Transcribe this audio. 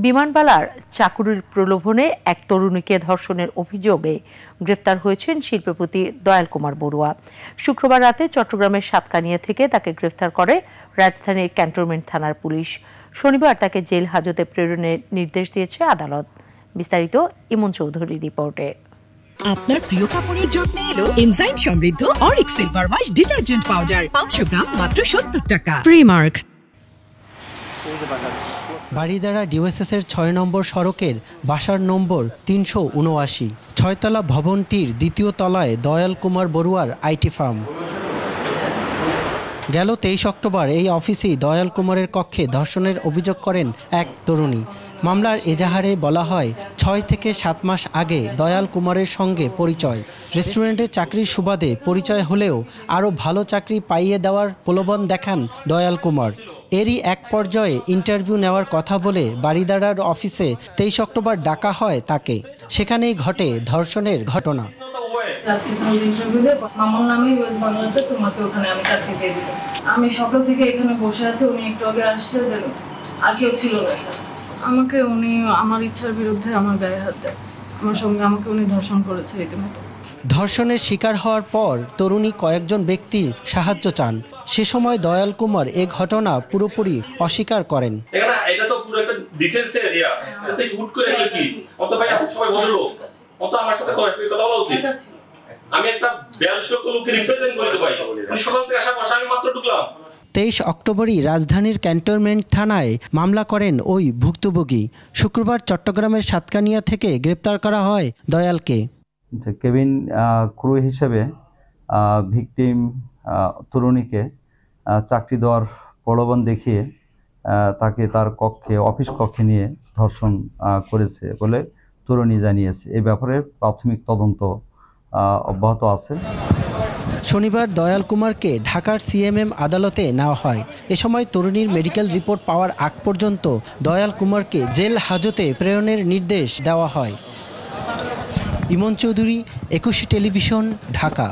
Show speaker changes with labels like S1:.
S1: বিমানবালার চাকুরির প্রলোভনে এক তরুণীকে ধর্ষণের অভিযোগে গ্রেফতার হয়েছেন শিল্পপতি দয়াল কুমার বড়ুয়া। শুক্রবার রাতে চট্টগ্রামের সাতকানিয়া থেকে তাকে গ্রেফতার করে রাজধানীর ক্যান্টনমেন্ট থানার পুলিশ। শনিবার তাকে জেল হাজতে প্রেরণের নির্দেশ দিয়েছে আদালত। বিস্তারিত ইমন চৌধুরীর রিপোর্টে।
S2: আপনার প্রিয় কাপড়ের যত্নে এলো এনজাইম সমৃদ্ধ Arik silver wash detergent powder 500 গ্রাম মাত্র 70 টাকা। প্রিমার্ক।
S3: বারিধারা ডিওএসএস-এর ৬ নম্বর সড়কের বাসার নম্বর ৩৭৯, ৬তলা ভবনটির দ্বিতীয় তলায় দয়াল কুমার বড়ুয়ার আইটি ফার্ম। গেল ২৩ অক্টোবর এই অফিসেই দয়াল কুমারের কক্ষে ধর্ষণের অভিযোগ করেন এক তরুণী। মামলার এজাহারে বলা হয় ৬ থেকে ৭ মাস আগে দয়াল কুমারের সঙ্গে পরিচয়। রেস্টুরেন্টে চাকরির সুবাদে পরিচয় হলেও আরও ভালো চাকরি পাইয়ে দেওয়ার প্রলোভন দেখান দয়াল কুমার। এরই এক পর্যায়ে ইন্টারভিউ নেওয়ার কথা বলে বারিধারার অফিসে ২৩ অক্টোবর ডাকা হয় তাকে। সেখানেই ঘটে ধর্ষণের ঘটনা।
S4: আমি সকাল থেকে এখানে বসে আছি, উনি একটু আগে আসছে, আর কেউ ছিল না। আমাকে উনি আমার ইচ্ছার বিরুদ্ধে আমার গায়ে হাত দেয়, আমার সঙ্গে আমাকে উনি ধর্ষণ করেছে রীতিমতো।
S3: ধর্ষণের শিকার হওয়ার পর তরুণী কয়েকজন ব্যক্তির সাহায্য চান। সে সময় দয়াল কুমার এ ঘটনা পুরোপুরি অস্বীকার করেন।
S5: এটা তো পুরো একটা ডিফেন্স এরিয়া, এতে হুট করে কি অত ভাই আপনি সবাই বড় লোক, অত আমার সাথে কথা বলা উচিত। আমি একটা ৪২ লক্ষ লোককে রিপ্রেজেন্ট করতে পারি, আমি সকাল থেকে আসা বসে আমি মাত্র ঢুকলাম।
S3: ২৩ অক্টোবরই রাজধানীর ক্যান্টনমেন্ট থানায় মামলা করেন ওই ভুক্তভোগী। শুক্রবার চট্টগ্রামের সাতকানিয়া থেকে গ্রেপ্তার করা হয় দয়ালকে।
S6: কেবিন ক্রু হিসেবে ভিকটিম তরুণীকে চাকরি দেওয়ার প্রলোভন দেখিয়ে তাকে তার অফিস কক্ষে নিয়ে ধর্ষণ করেছে বলে তরুণী জানিয়েছে। এই ব্যাপারে প্রাথমিক তদন্ত অব্যাহত আছে।
S3: শনিবার দয়াল কুমারকে ঢাকার সিএমএম আদালতে নেওয়া হয়। এ সময় তরুণীর মেডিকেল রিপোর্ট পাওয়ার আগ পর্যন্ত দয়াল কুমারকে জেল হাজতে প্রেরণের নির্দেশ দেওয়া হয়। ইমন চৌধুরী, ২১ টেলিভিশন, ঢাকা।